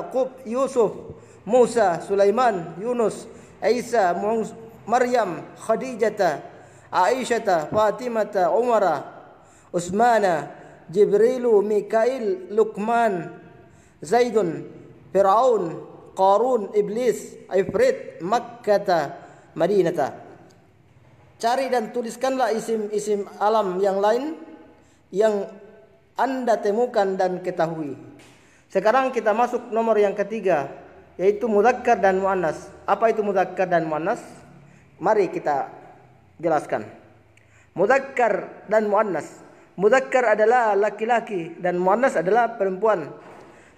Yaqub, Yusuf, Musa, Sulaiman, Yunus, Isa, Maryam, Khadijata, Aisyata, Fatimata, Umara, Utsmana, Jibrilu, Mikail, Luqman, Zaidun, Fir'aun, Qarun, Iblis, Ifrit, Makkah, Madinata. Cari dan tuliskanlah isim-isim alam yang lain yang Anda temukan dan ketahui. Sekarang kita masuk nomor yang ketiga, yaitu mudzakkar dan muannas. Apa itu mudzakkar dan muannas? Mari kita jelaskan. Mudzakkar dan muannas. Mudzakkar adalah laki-laki dan muannas adalah perempuan.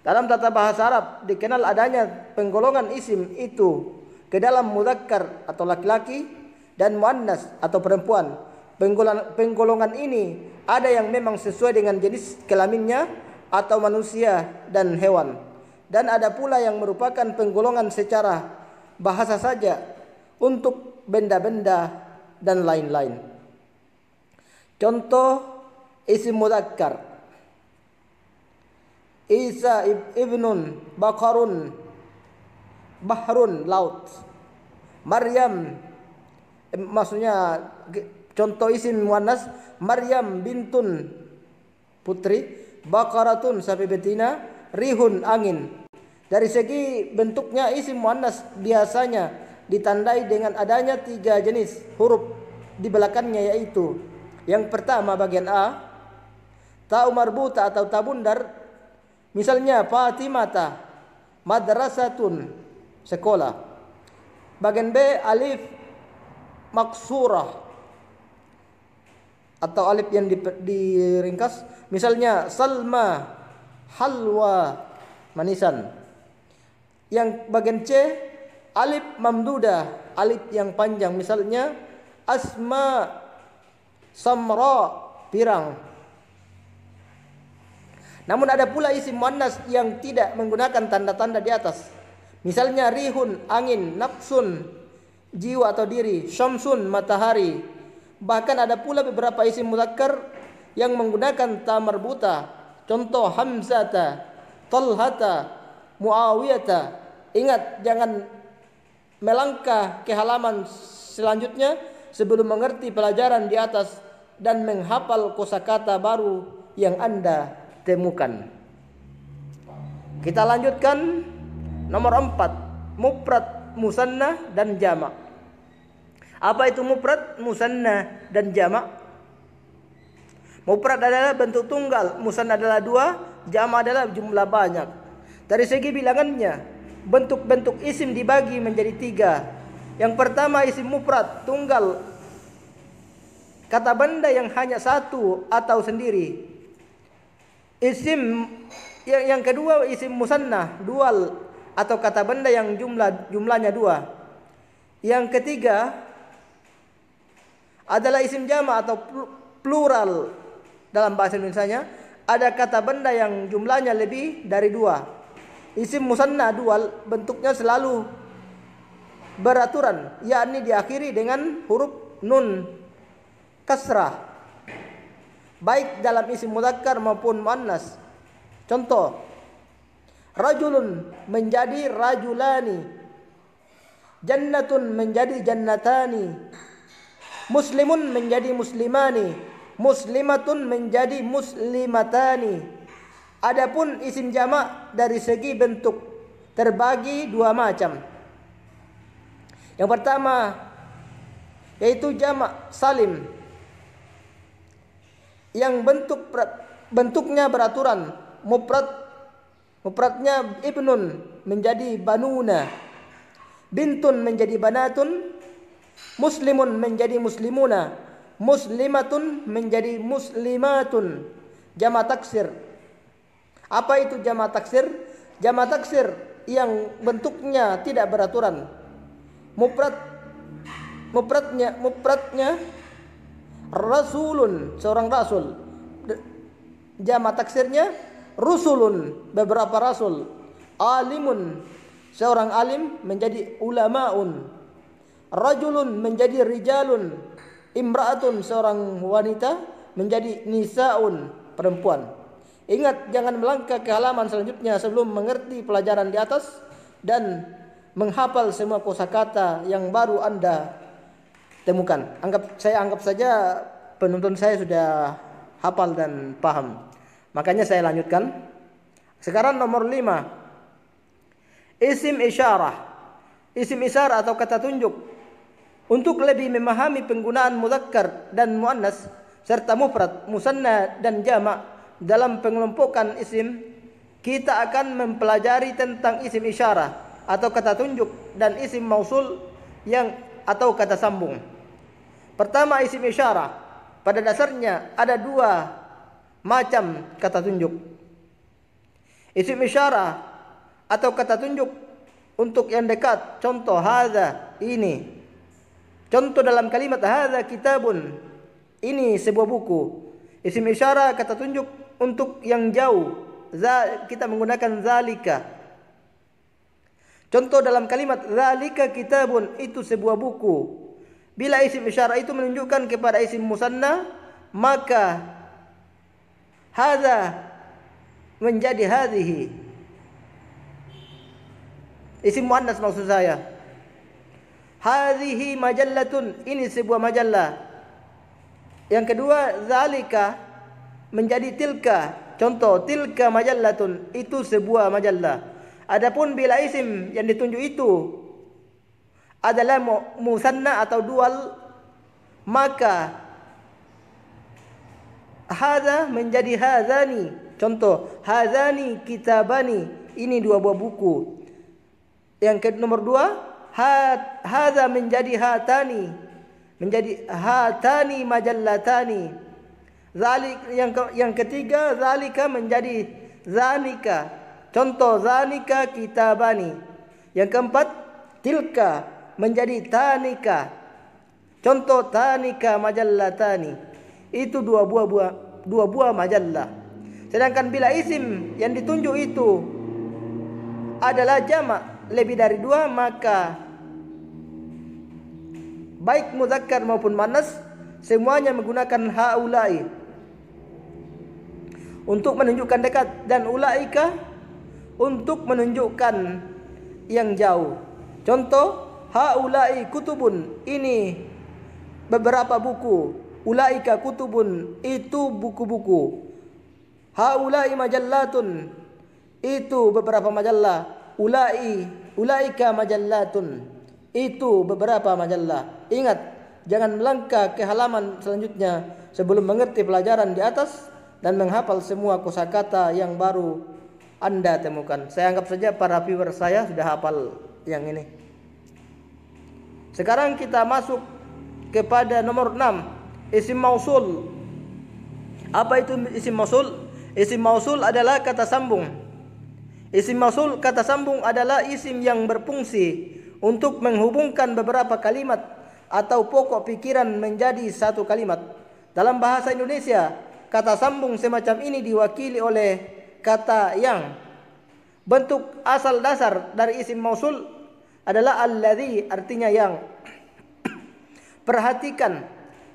Dalam tata bahasa Arab dikenal adanya penggolongan isim itu ke dalam mudzakkar atau laki-laki dan muannas atau perempuan. Penggolongan ini ada yang memang sesuai dengan jenis kelaminnya atau manusia dan hewan, dan ada pula yang merupakan penggolongan secara bahasa saja untuk benda-benda dan lain-lain. Contoh isim mudzakkar: Isa ibnun, bakarun, bahrun, laut. Maryam, maksudnya contoh isim muannas, Maryam bintun, putri, bakaratun, sapi betina, rihun, angin. Dari segi bentuknya isim muannas biasanya ditandai dengan adanya 3 jenis huruf di belakangnya, yaitu yang pertama bagian A, ta'u marbuta atau ta bundar. Misalnya Fatimata, madrasatun, sekolah. Bagian B alif maksurah atau alif yang diringkas. Misalnya Salma, halwa, manisan. Yang bagian C alif mamdudah, alif yang panjang. Misalnya Asma, samra, pirang. Namun ada pula isim muannas yang tidak menggunakan tanda-tanda di atas. Misalnya rihun, angin, nafsun, jiwa atau diri, syamsun, matahari. Bahkan ada pula beberapa isim mudzakkar yang menggunakan ta marbuta. Contoh Hamzata, Talhata, Muawiyata. Ingat, jangan melangkah ke halaman selanjutnya sebelum mengerti pelajaran di atas dan menghafal kosakata baru yang Anda temukan. Kita lanjutkan nomor 4, mufrad, musanna dan jamak. Apa itu mufrad, musanna dan jamak? Mufrad adalah bentuk tunggal, musanna adalah 2, jamak adalah jumlah banyak. Dari segi bilangannya, bentuk-bentuk isim dibagi menjadi 3. Yang pertama isim mufrad, tunggal, kata benda yang hanya satu atau sendiri. Isim yang kedua isim musanna, dual, atau kata benda yang jumlahnya 2. Yang ketiga adalah isim jamak atau plural. Dalam bahasa Indonesianya ada kata benda yang jumlahnya lebih dari 2. Isim musanna dual bentuknya selalu beraturan, yakni diakhiri dengan huruf nun kasrah, baik dalam isim mudzakkar maupun muannas. Contoh, rajulun menjadi rajulani, jannatun menjadi jannatani, muslimun menjadi muslimani, muslimatun menjadi muslimatani. Adapun isim jamak dari segi bentuk terbagi 2 macam. Yang pertama yaitu jamak salim, yang bentuknya beraturan. Mufradnya ibnun menjadi banuna, bintun menjadi banatun, muslimun menjadi muslimuna, muslimatun menjadi muslimatun. Jamak taksir. Apa itu jamak taksir? Jamak taksir yang bentuknya tidak beraturan. Mufradnya rasulun, seorang rasul. Jamak taksirnya rusulun, beberapa rasul. Alimun, seorang alim menjadi ulamaun. Rajulun menjadi rijalun. Imra'atun, seorang wanita menjadi nisaun, perempuan. Ingat, jangan melangkah ke halaman selanjutnya sebelum mengerti pelajaran di atas dan menghafal semua kosakata yang baru Anda temukan. Saya anggap saja penuntun saya sudah hafal dan paham. Makanya saya lanjutkan. Sekarang nomor 5. Isim isyarah. Isim isyarah atau kata tunjuk. Untuk lebih memahami penggunaan mudzakkar dan muannas serta mufrad, musanna dan jamak dalam pengelompokan isim, kita akan mempelajari tentang isim isyarah atau kata tunjuk dan isim mausul atau kata sambung. Pertama, isim isyarah. Pada dasarnya ada dua macam kata tunjuk. Isim isyarah atau kata tunjuk untuk yang dekat. Contoh, hadza, ini. Contoh dalam kalimat hadza kitabun, ini sebuah buku. Isim isyarah kata tunjuk untuk yang jauh. Kita menggunakan zalika. Contoh dalam kalimat zalika kitabun, itu sebuah buku. Bila isim isyarah itu menunjukkan kepada isim musanna, maka hadza menjadi hadhihi. Isim muannas maksud saya. Hadhihi majallatun, ini sebuah majallah. Yang kedua, zalika menjadi tilka. Contoh, tilka majallatun, itu sebuah majallah. Adapun bila isim yang ditunjuk itu adalah musanna atau dual, maka hadza menjadi hadzani. Contoh, hadzani kitabani, ini dua buah buku. Yang nomor 2, hadza menjadi hatani, menjadi hatani majallatani. Yang ketiga, zalika menjadi zanika. Contoh, zanika kitabani. Yang keempat, tilka menjadi tanika. Contoh, tanika majallatani. Itu dua buah majallah. Sedangkan bila isim yang ditunjuk itu adalah jamak, lebih dari 2, maka baik muzakkar maupun muannas semuanya menggunakan haulai untuk menunjukkan dekat dan ulaika untuk menunjukkan yang jauh. Contoh, haulai kutubun, ini beberapa buku. Ulaika kutubun, itu buku-buku. Haulai majallatun, itu beberapa majallah. Ulaika majallatun, itu beberapa majallah. Ingat, jangan melangkah ke halaman selanjutnya sebelum mengerti pelajaran di atas dan menghafal semua kosakata yang baru Anda temukan. Saya anggap saja para viewer saya sudah hafal yang ini. Sekarang kita masuk kepada nomor 6, isim mausul. Apa itu isim mausul? Isim mausul adalah kata sambung. Isim mausul kata sambung adalah isim yang berfungsi untuk menghubungkan beberapa kalimat atau pokok pikiran menjadi satu kalimat. Dalam bahasa Indonesia, kata sambung semacam ini diwakili oleh kata yang. Bentuk asal dasar dari isim mausul adalah alladzi, artinya yang. Perhatikan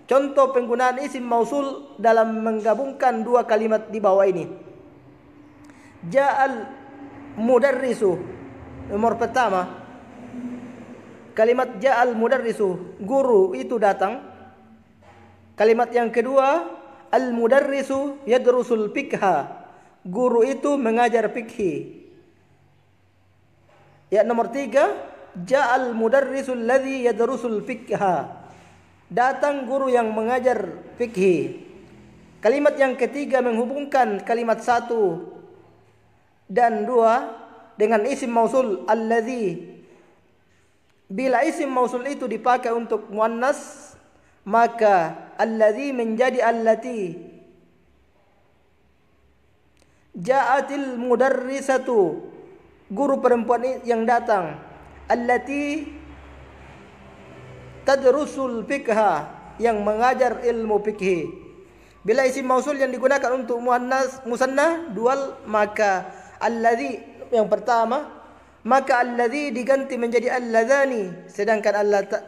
contoh penggunaan isim mausul dalam menggabungkan dua kalimat di bawah ini. Ja'al mudarrisu, nomor pertama, kalimat ja'al mudarrisu, guru itu datang. Kalimat yang kedua, al mudarrisu yadrusul fikha, guru itu mengajar fikih. Ya, nomor 3, ja'al mudarrisul ladzi yadrusul fikha, datang guru yang mengajar fikih. Kalimat yang ketiga menghubungkan kalimat 1 dan 2 dengan isim mausul alladzi. Bila isim mausul itu dipakai untuk muannas, maka alladzi menjadi allati. Ja'atil mudarrisatu, guru perempuan yang datang. Allati tadrusul fikha, yang mengajar ilmu fikih. Bila isim mausul yang digunakan untuk muannas musanna dual, maka alladzi yang pertama, maka alladzi diganti menjadi alladzani, sedangkan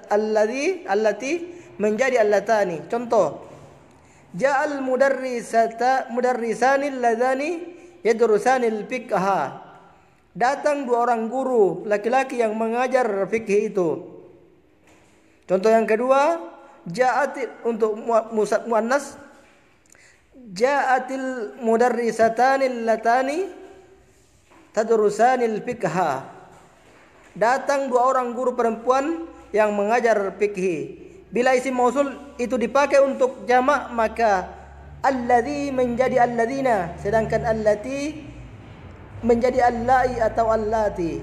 allati menjadi allatani. Contoh, Ja'al mudarrisanil ladzani yadrusanil fiqha. Datang dua orang guru laki-laki yang mengajar fikih itu. Contoh yang kedua, ja'atil untuk muannas, ja'atil mudarrisatanil latani tadrusanil fiqha. Datang dua orang guru perempuan yang mengajar fikih. Bila isim mausul itu dipakai untuk jamak, maka alladzi menjadi alladzina, sedangkan allati menjadi allai atau allati.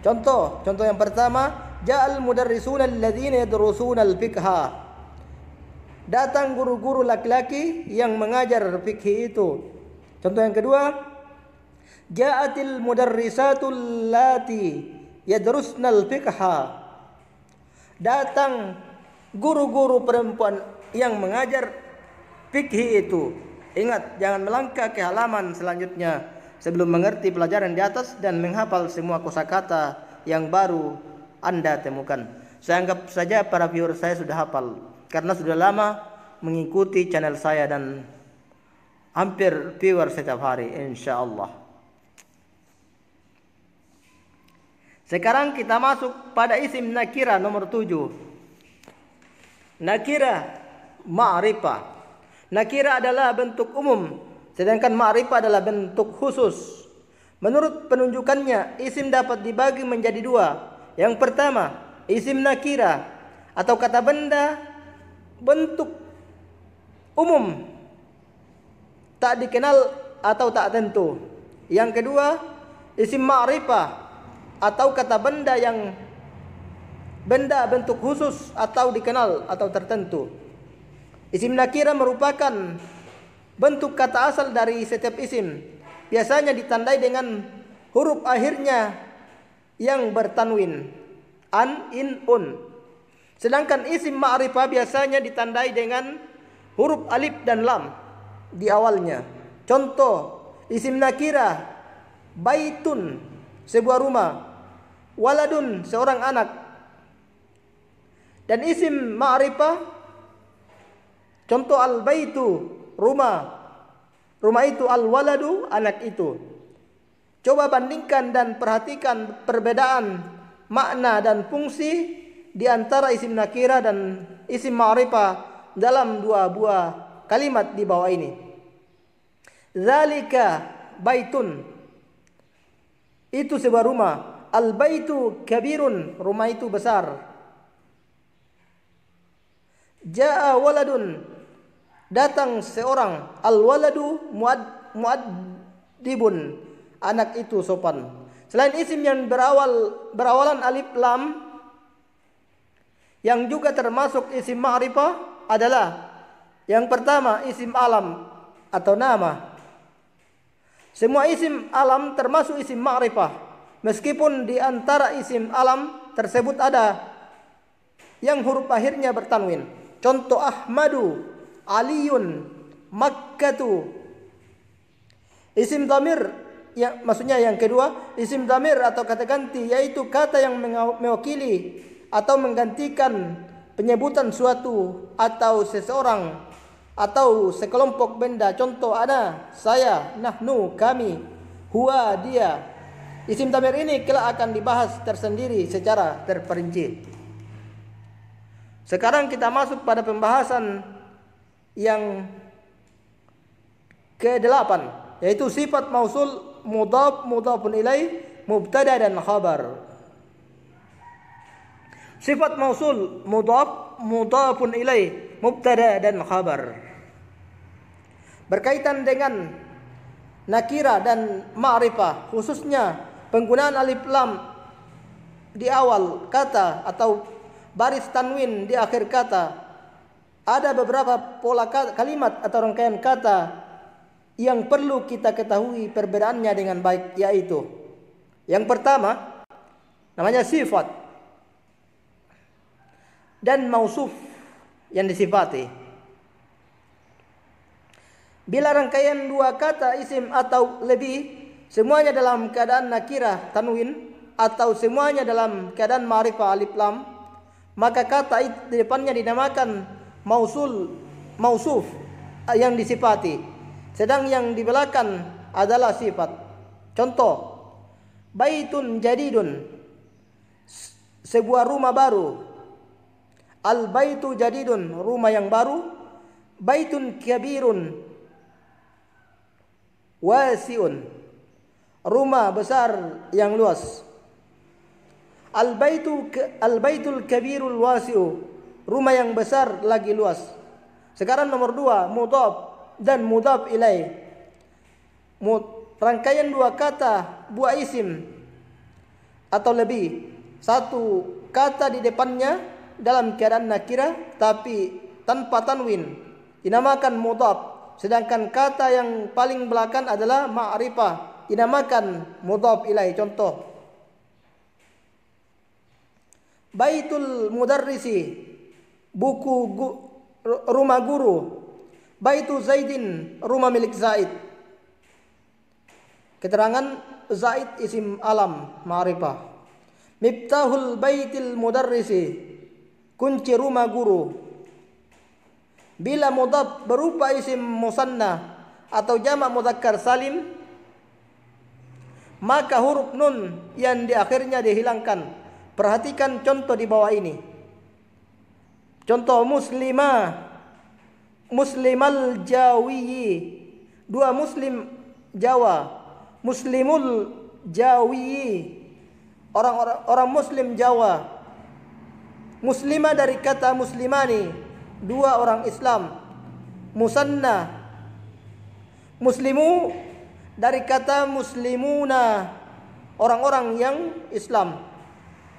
Contoh yang pertama, ja'al mudarrisuna alladzina yadrusuna al-fiqha. Datang guru-guru laki-laki yang mengajar fikih itu. Contoh yang kedua, ja'atil mudarrisatul lati yadrusna al-fiqha. Datang guru-guru perempuan yang mengajar fikih itu. Ingat, jangan melangkah ke halaman selanjutnya sebelum mengerti pelajaran di atas dan menghafal semua kosakata yang baru Anda temukan. Saya anggap saja para viewer saya sudah hafal karena sudah lama mengikuti channel saya dan hampir viewer setiap hari, insyaallah. Sekarang kita masuk pada isim nakira nomor 7. Nakira ma'rifah. Nakira adalah bentuk umum, sedangkan ma'rifah adalah bentuk khusus. Menurut penunjukannya, isim dapat dibagi menjadi dua. Yang pertama, isim nakira atau kata benda bentuk umum, tak dikenal atau tak tentu. Yang kedua, isim ma'rifah atau kata benda yang benda bentuk khusus atau dikenal atau tertentu. Isim nakira merupakan bentuk kata asal dari setiap isim. Biasanya ditandai dengan huruf akhirnya yang bertanwin, an, in, un. Sedangkan isim ma'rifah biasanya ditandai dengan huruf alif dan lam di awalnya. Contoh, isim nakira baitun, sebuah rumah, waladun, seorang anak. Dan isim ma'rifah, contoh al-baitu, rumah. Rumah itu, al-waladu, anak itu. Coba bandingkan dan perhatikan perbedaan makna dan fungsi di antara isim nakira dan isim ma'rifah dalam dua buah kalimat di bawah ini. Zalika baitun, itu sebuah rumah. Al-baitu kabirun, rumah itu besar. Ja'a waladun, datang seorang. Al-waladu muaddibun, anak itu sopan. Selain isim yang berawalan alif lam, yang juga termasuk isim ma'rifah adalah yang pertama, isim alam atau nama. Semua isim alam termasuk isim ma'rifah, meskipun di antara isim alam tersebut ada yang huruf akhirnya bertanwin. Contoh Ahmadu, Aliyun, Makkatu. Isim dhamir, yang maksudnya yang kedua, isim dhamir atau kata ganti, yaitu kata yang mewakili atau menggantikan penyebutan suatu atau seseorang atau sekelompok benda. Contoh ana, saya, nahnu, kami, huwa, dia. Isim dhamir ini kelak akan dibahas tersendiri secara terperinci. Sekarang kita masuk pada pembahasan yang ke-8, yaitu sifat mausul, mudhaf, mudhafun ilaih, mubtada dan khabar. Sifat mausul, mudhaf, mudhafun ilaih, mubtada dan khabar. Berkaitan dengan nakira dan ma'rifah, khususnya penggunaan alif lam di awal kata atau baris tanwin di akhir kata. Ada beberapa pola kalimat atau rangkaian kata yang perlu kita ketahui perbedaannya dengan baik, yaitu yang pertama namanya sifat dan mausuf yang disifati. Bila rangkaian dua kata isim atau lebih, semuanya dalam keadaan nakirah tanwin atau semuanya dalam keadaan ma'rifah alif lam, maka kata di depannya dinamakan mausul mausuf yang disifati, sedang yang di belakang adalah sifat. Contoh, baitun jadidun, sebuah rumah baru. Al baitu jadidun, rumah yang baru. Baitun kabirun wasiun, rumah besar yang luas. Al baitul kabirul wasiu, rumah yang besar lagi luas. Sekarang nomor 2, mudhaf dan mudhaf ilaih. Rangkaian dua kata buah isim atau lebih. Satu kata di depannya dalam keadaan nakirah tapi tanpa tanwin dinamakan mudhaf, sedangkan kata yang paling belakang adalah ma'rifah dinamakan mudhaf ilaih. Contoh, baitul mudarrisi, rumah guru. Baitu Zaidin, rumah milik Zaid. Keterangan Zaid isim alam ma'rifah. Miftahul baitil mudarrisi, kunci rumah guru. Bila mudhaf berupa isim musanna atau jamak mudzakkar salim, maka huruf nun yang di akhirnya dihilangkan. Perhatikan contoh di bawah ini. Contoh muslimah, muslimal jawiyi, dua muslim Jawa. Muslimul jawiyi, orang muslim Jawa. Muslimah dari kata muslimani, dua orang Islam. Musanna, muslimu dari kata muslimuna, orang-orang yang Islam.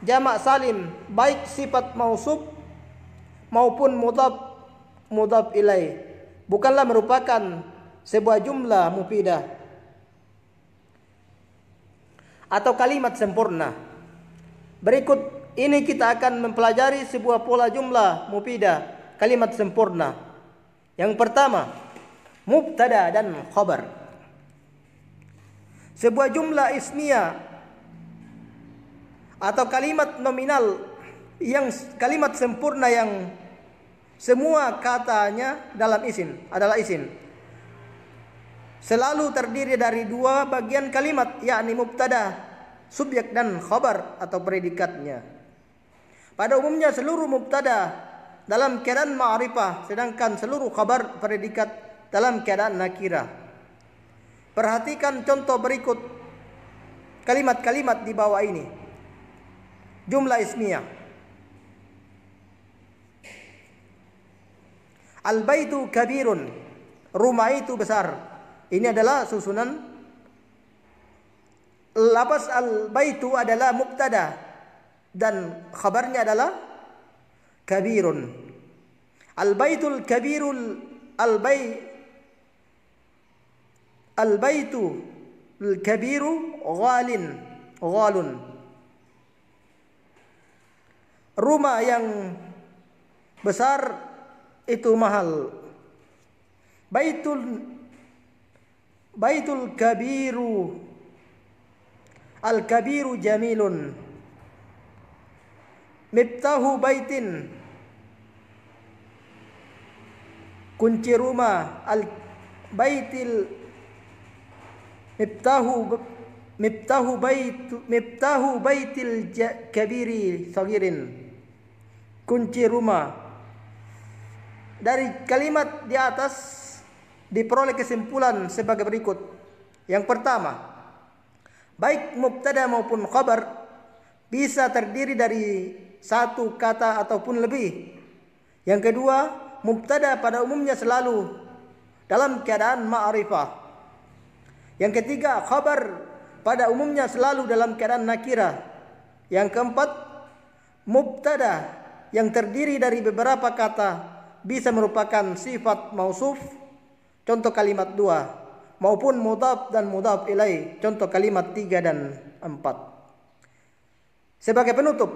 Jamak salim, baik sifat mausuf maupun mudhaf ilaih, bukanlah merupakan sebuah jumlah mufidah atau kalimat sempurna. Berikut ini kita akan mempelajari sebuah pola jumlah mufidah, kalimat sempurna. Yang pertama, mubtada dan khabar. Sebuah jumlah ismiyah atau kalimat nominal yang kalimat sempurna yang semua katanya dalam isim adalah isim, selalu terdiri dari dua bagian kalimat, yakni mubtada, subjek, dan khabar atau predikatnya. Pada umumnya seluruh mubtada dalam keadaan ma'rifah, sedangkan seluruh khabar predikat dalam keadaan nakirah. Perhatikan contoh berikut kalimat-kalimat di bawah ini. Jumlah ismiyah. Al-baitu kabirun, rumah itu besar. Ini adalah susunan. Lafaz al-baitu adalah mubtada dan khabarnya adalah kabirun. Al-baitul kabirul al-baitu al-kabiru ghalun. Rumah yang besar itu mahal. Baitul kabiru, al-kabiru jamilun. Miftahu baitin, kunci rumah. Al-baitil miftahu baitil kabiri sagirin, kunci rumah. Dari kalimat di atas diperoleh kesimpulan sebagai berikut. Yang pertama, baik mubtada maupun khabar bisa terdiri dari satu kata ataupun lebih. Yang kedua, mubtada pada umumnya selalu dalam keadaan ma'rifah. Yang ketiga, khabar pada umumnya selalu dalam keadaan nakirah. Yang keempat, mubtada yang terdiri dari beberapa kata bisa merupakan sifat mausuf, contoh kalimat 2, maupun mudhaf dan mudhaf ilaih, contoh kalimat 3 dan 4. Sebagai penutup,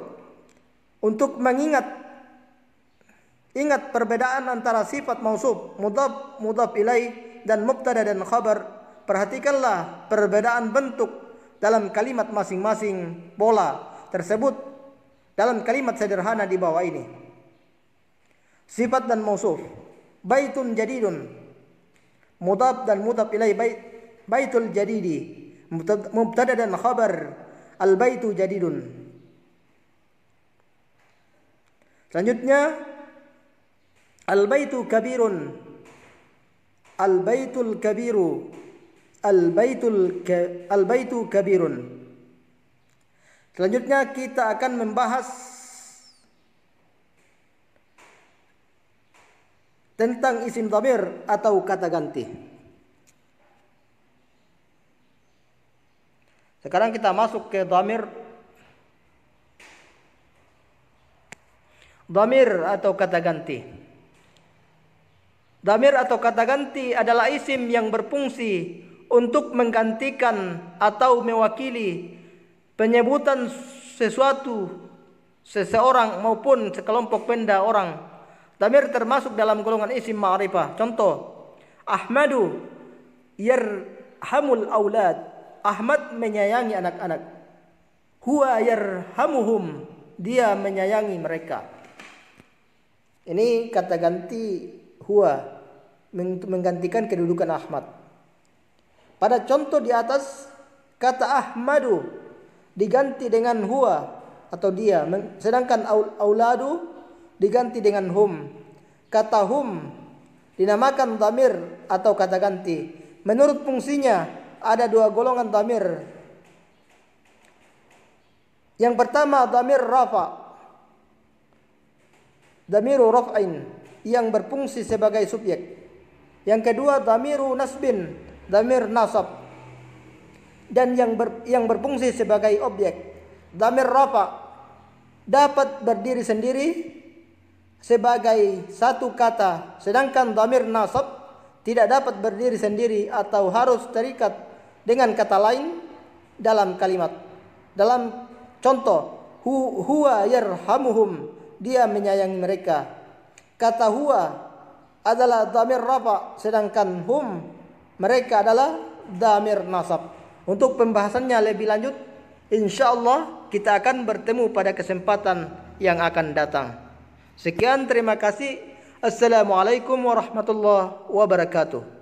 untuk ingat perbedaan antara sifat mausuf, mudhaf ilaih, dan mubtada dan khabar, perhatikanlah perbedaan bentuk dalam kalimat masing-masing pola tersebut dalam kalimat sederhana di bawah ini. Sifat dan mausuf. baitun jadidun. Mudhaf dan mudhaf ilaih baitul jadidi. Mubtada dan khabar al-baitu jadidun. Selanjutnya al-baitu kabirun. Al-baitul kabiru. Al-baitu kabirun. Selanjutnya kita akan membahas tentang isim dhamir atau kata ganti. Sekarang kita masuk ke dhamir. Dhamir atau kata ganti. Dhamir atau kata ganti adalah isim yang berfungsi untuk menggantikan atau mewakili penyebutan sesuatu, seseorang maupun sekelompok benda orang. Dhamir termasuk dalam golongan isim ma'rifah. Contoh, Ahmadu yarhamul aulad. Ahmad menyayangi anak-anak. Huwa yarhamuhum. Dia menyayangi mereka. Ini kata ganti huwa, menggantikan kedudukan Ahmad. Pada contoh di atas, kata Ahmadu diganti dengan huwa atau dia, sedangkan auladu diganti dengan hum. Kata hum dinamakan dhamir atau kata ganti. Menurut fungsinya ada dua golongan dhamir. Yang pertama dhamir rafa, dhamiru raf'in, yang berfungsi sebagai subjek. Yang kedua dhamiru nasbin, dhamir nasab, dan yang berfungsi sebagai objek. Dhamir rafa dapat berdiri sendiri sebagai satu kata, sedangkan dhamir nasab tidak dapat berdiri sendiri atau harus terikat dengan kata lain dalam kalimat. Dalam contoh, huwa yarhamuhum, dia menyayangi mereka. Kata huwa adalah dhamir rafa, sedangkan hum, mereka adalah dhamir nasab. Untuk pembahasannya lebih lanjut, insyaallah kita akan bertemu pada kesempatan yang akan datang. Sekian, terima kasih. Assalamualaikum warahmatullahi wabarakatuh.